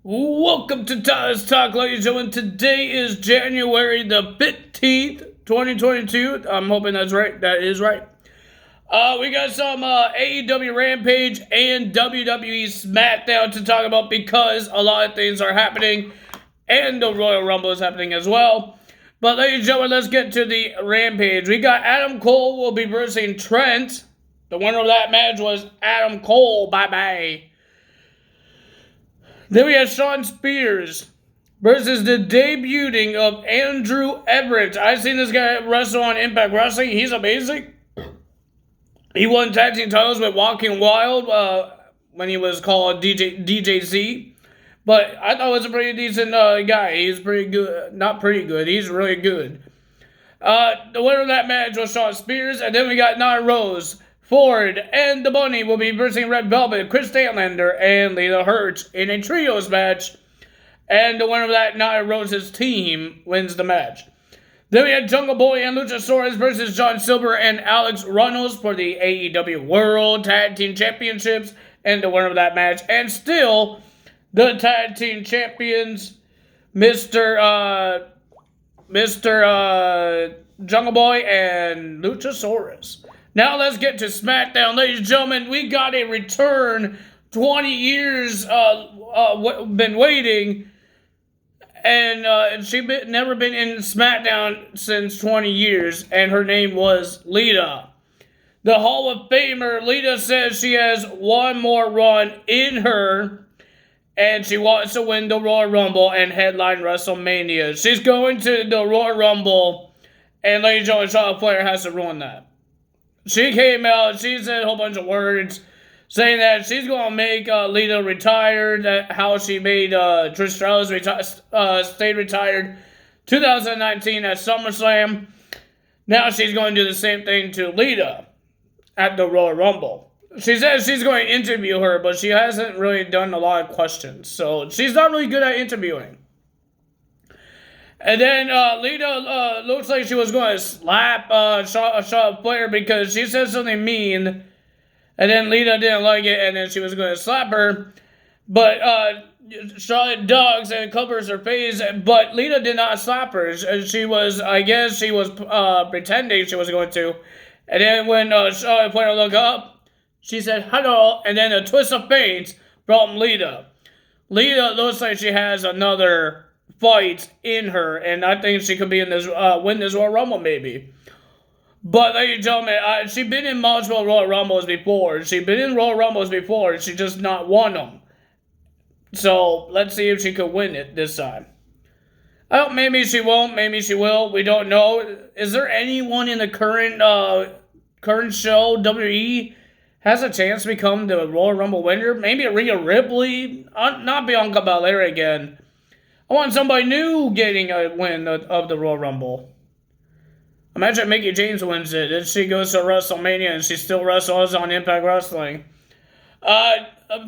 Welcome to Tyler's Talk, ladies and gentlemen. Today is January the 15th, 2022. I'm hoping that's right. That is right. We got some AEW Rampage and WWE SmackDown to talk about because a lot of things are happening and the Royal Rumble is happening as well. But ladies and gentlemen, let's get to the Rampage. We got Adam Cole will be versing Trent. The winner of that match was Adam Cole. Bye-bye. Then we have Shawn Spears versus the debuting of Andrew Everett. I've seen this guy wrestle on Impact Wrestling. He's amazing. He won tag team titles with Walking Wild when he was called DJC. But I thought he was a pretty decent guy. He's pretty good. Not pretty good. He's really good. The winner of that match was Shawn Spears. And then we got Nyla Rose, Ford, and the Bunny will be versing Red Velvet, Chris Statlander, and Lita Hurt in a trios match. And the winner of that, Nyla Rose's team, wins the match. Then we had Jungle Boy and Luchasaurus versus John Silver and Alex Runnels for the AEW World Tag Team Championships. And the winner of that match, and still the Tag Team Champions, Mr. Jungle Boy and Luchasaurus. Now let's get to SmackDown, ladies and gentlemen. We got a return. 20 years been waiting, and she never been in SmackDown since 20 years, and her name was Lita. The Hall of Famer, Lita, says she has one more run in her, and she wants to win the Royal Rumble and headline WrestleMania. She's going to the Royal Rumble, and ladies and gentlemen, Charlotte Flair has to ruin that. She came out, she said a whole bunch of words saying that she's going to make Lita retired, how she made Trish Stratus stayed retired 2019 at SummerSlam. Now she's going to do the same thing to Lita at the Royal Rumble. She says she's going to interview her, but she hasn't really done a lot of questions. So she's not really good at interviewing. And then Lita looks like she was going to slap Charlotte Flair because she said something mean. And then Lita didn't like it, and then she was going to slap her. But Charlotte ducks and covers her face, but Lita did not slap her. She was, I guess she was pretending she was going to. And then when Charlotte Flair looked up, she said, hello, and then a twist of fate from Lita. Lita looks like she has another fight in her, and I think she could be in this win this Royal Rumble maybe. But ladies and gentlemen, she's been in multiple Royal Rumbles before. She's been in Royal Rumbles before. She just not won them. So let's see if she could win it this time. Oh, maybe she won't. Maybe she will. We don't know. Is there anyone in the current show WWE has a chance to become the Royal Rumble winner? Maybe Rhea Ripley, not Bianca Belair again. I want somebody new getting a win of the Royal Rumble. Imagine Mickie James wins it, and she goes to WrestleMania, and she still wrestles on Impact Wrestling.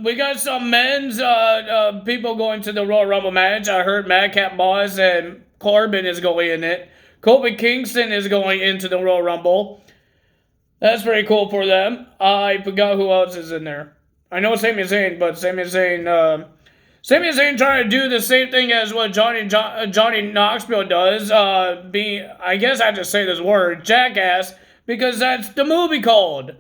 We got some men's people going to the Royal Rumble match. I heard Madcap Moss and Corbin is going in it. Kofi Kingston is going into the Royal Rumble. That's pretty cool for them. I forgot who else is in there. I know Sami Zayn, but Sami Zayn trying to do the same thing as what Johnny Knoxville does. I guess I have to say this word, jackass, because that's the movie called.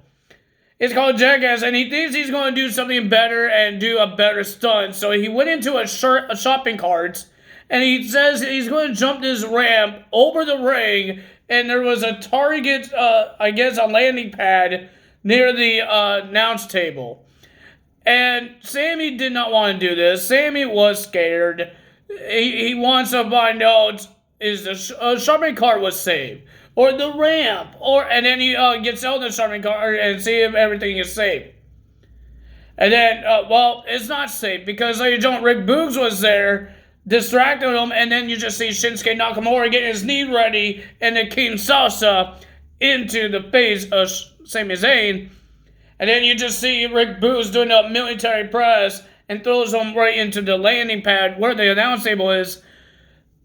It's called Jackass, and he thinks he's going to do something better and do a better stunt. So he went into a shopping cart, and he says he's going to jump this ramp over the ring, and there was a target, I guess a landing pad near the announce table. And Sammy did not want to do this. Sammy was scared. He wants to find out is the shopping cart was safe, or the ramp, and then he gets out the shopping cart and see if everything is safe. And then, well, it's not safe because Rick Boogs was there, distracting him, and then you just see Shinsuke Nakamura getting his knee ready, and then King Salsa into the face of Sami Zayn. And then you just see Rick Boogs doing a military press and throws him right into the landing pad where the announce table is.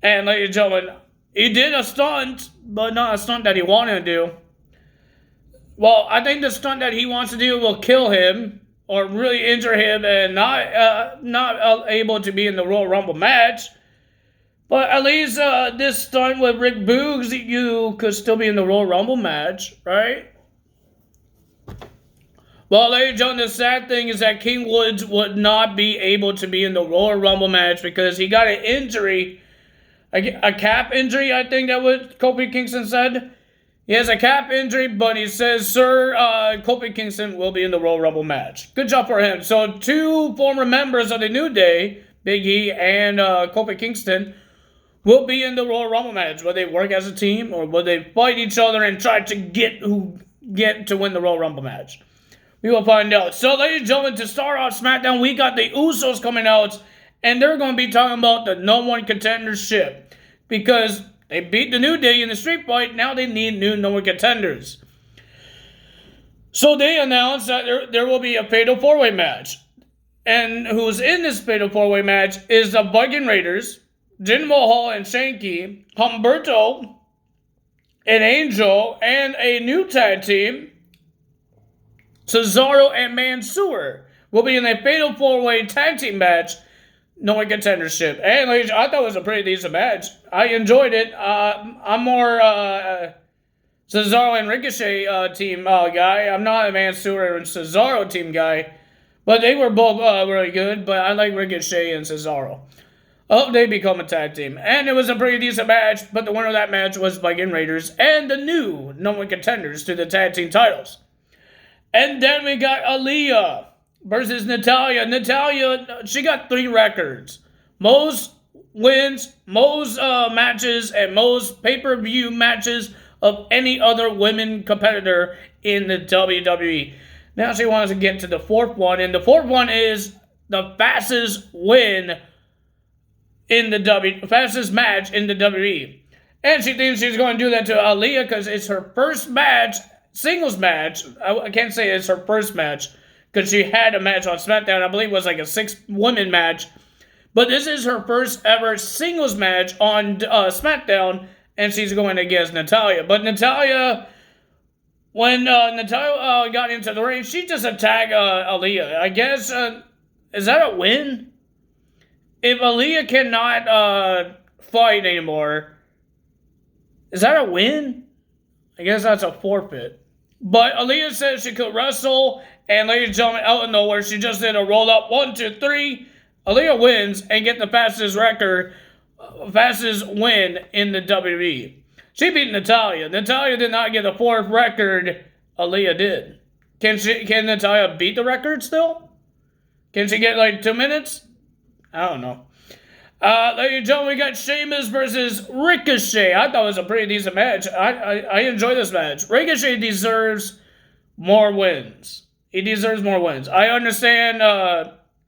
And ladies and gentlemen, he did a stunt, but not a stunt that he wanted to do. Well, I think the stunt that he wants to do will kill him, or really injure him and not able to be in the Royal Rumble match. But at least this stunt with Rick Boogs, you could still be in the Royal Rumble match, right? Well, ladies and gentlemen, the sad thing is that King Woods would not be able to be in the Royal Rumble match because he got an injury, a calf injury, I think that what Kofi Kingston said. He has a calf injury, but he says, sir, Kofi Kingston will be in the Royal Rumble match. Good job for him. So 2 former members of the New Day, Big E and Kofi Kingston, will be in the Royal Rumble match. Will they work as a team, or will they fight each other and try to get to win the Royal Rumble match? We will find out. So, ladies and gentlemen, to start off SmackDown, we got the Usos coming out, and they're going to be talking about the #1 contendership because they beat the New Day in the street fight. Now they need new #1 contenders. So they announced that there will be a Fatal 4-Way match. And who's in this Fatal 4-Way match is the Viking Raiders, Jinder Mahal and Shanky, Humberto, and Angel, and a new tag team, Cesaro and Mansoor, will be in a Fatal 4-Way tag team match, #1 contendership. And ladies, I thought it was a pretty decent match. I enjoyed it. I'm more Cesaro and Ricochet team guy. I'm not a Mansoor and Cesaro team guy. But they were both really good. But I like Ricochet and Cesaro. I hope they become a tag team. And it was a pretty decent match. But the winner of that match was Viking Raiders and the new #1 contenders to the tag team titles. And then we got Aaliyah versus Natalya. Natalya, she got 3 records. Most wins, most matches, and most pay-per-view matches of any other women competitor in the WWE. Now she wants to get to the 4th one, and the 4th one is the fastest win in the fastest match in the WWE. And she thinks she's going to do that to Aaliyah because it's her first match, singles match. I can't say it's her first match because she had a match on SmackDown. I believe it was like a 6-woman match. But this is her first ever singles match on SmackDown, and she's going against Natalya. But Natalya, when Natalya got into the ring, she just attacked Aaliyah. I guess, is that a win? If Aaliyah cannot fight anymore, is that a win? I guess that's a forfeit. But Aaliyah said she could wrestle, and ladies and gentlemen, out of nowhere, she just did a roll-up 1, 2, 3. Aaliyah wins and get the fastest win in the WWE. She beat Natalya. Natalya did not get the 4th record. Aaliyah did. Can Natalya beat the record still? Can she get like 2 minutes? I don't know. Ladies and gentlemen, we got Sheamus versus Ricochet. I thought it was a pretty decent match. I enjoyed this match. Ricochet deserves more wins. He deserves more wins. I understand.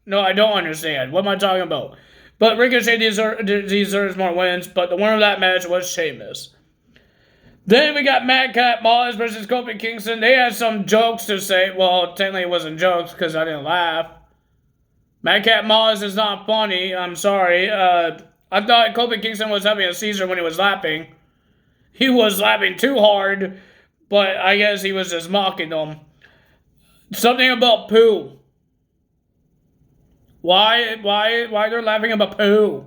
No, I don't understand. What am I talking about? But Ricochet deserves more wins. But the winner of that match was Sheamus. Then we got Madcap Moss versus Kofi Kingston. They had some jokes to say. Well, technically it wasn't jokes because I didn't laugh. Madcap Moss is not funny. I'm sorry. I thought Kofi Kingston was having a seizure when he was laughing. He was laughing too hard, but I guess he was just mocking them. Something about poo. Why they're laughing about poo?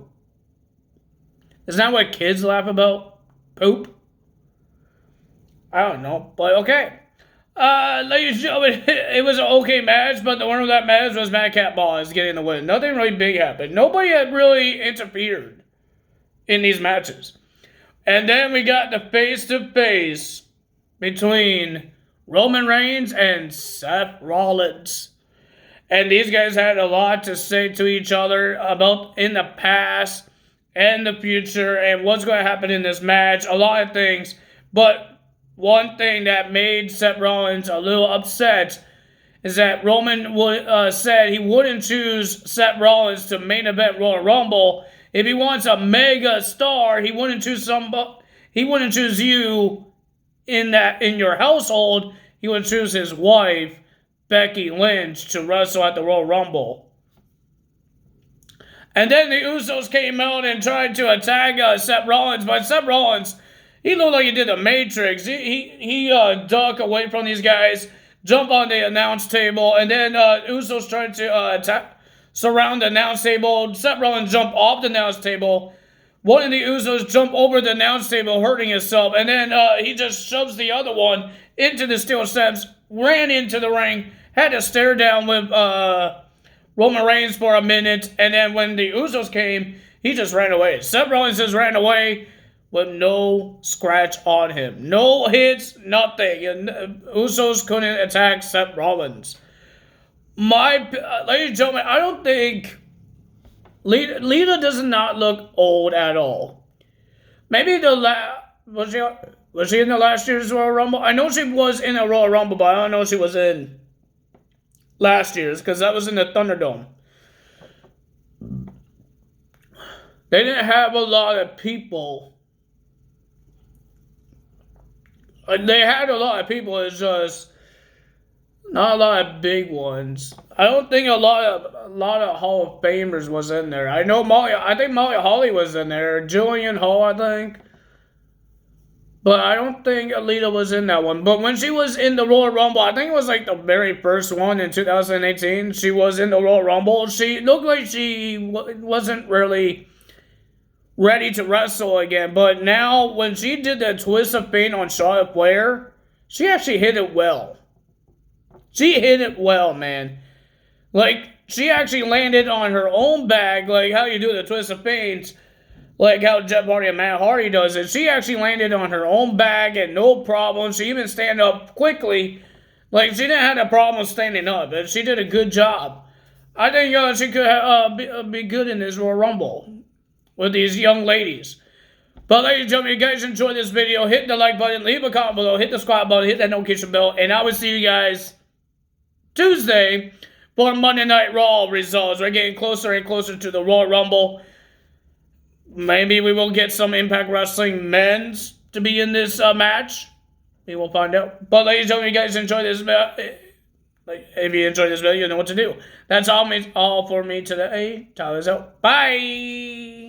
Isn't that what kids laugh about? Poop? I don't know, but okay. Ladies and gentlemen, it was an okay match, but the winner of that match was Madcap Moss getting the win. Nothing really big happened. Nobody had really interfered in these matches. And then we got the face-to-face between Roman Reigns and Seth Rollins. And these guys had a lot to say to each other about in the past and the future and what's going to happen in this match. A lot of things. But one thing that made Seth Rollins a little upset is that Roman said he wouldn't choose Seth Rollins to main event Royal Rumble. If he wants a mega star, he wouldn't choose somebody. He wouldn't choose you in your household. He would choose his wife, Becky Lynch, to wrestle at the Royal Rumble. And then the Usos came out and tried to attack Seth Rollins, but Seth Rollins, he looked like he did the Matrix. He ducked away from these guys, jump on the announce table, and then Usos tried to surround the announce table. Seth Rollins jumped off the announce table. One of the Usos jumped over the announce table, hurting himself, and then he just shoves the other one into the steel steps, ran into the ring, had to stare down with Roman Reigns for a minute, and then when the Usos came, he just ran away. Seth Rollins just ran away with no scratch on him. No hits, nothing. And Usos couldn't attack Seth Rollins. Ladies and gentlemen, I don't think Lita does not look old at all. Maybe was she in the last year's Royal Rumble? I know she was in a Royal Rumble, but I don't know if she was in last year's, because that was in the Thunderdome. They didn't have a lot of people. They had a lot of people, it's just not a lot of big ones. I don't think a lot of Hall of Famers was in there. I think Molly Holly was in there. Jillian Hall, I think. But I don't think Alita was in that one. But when she was in the Royal Rumble, I think it was like the very first one in 2018. She was in the Royal Rumble. She looked like she wasn't really ready to wrestle again. But now, when she did that twist of fate on Charlotte Flair, she actually hit it well. She hit it well, man. Like, she actually landed on her own bag, like how you do the twist of fate. Like how Jeff Hardy and Matt Hardy does it. She actually landed on her own bag and no problem. She even stand up quickly. Like, she didn't have a problem standing up. And she did a good job. I think she could be good in this Royal Rumble with these young ladies. But ladies and gentlemen, if you guys enjoyed this video, hit the like button, leave a comment below, hit the subscribe button, hit that notification bell, and I will see you guys Tuesday for Monday Night Raw results. We're getting closer and closer to the Royal Rumble. Maybe we will get some Impact Wrestling men's to be in this match. We will find out. But ladies and gentlemen, if you guys enjoyed this video, if you enjoyed this video, you know what to do. That's all for me today. Tyler's out. Bye.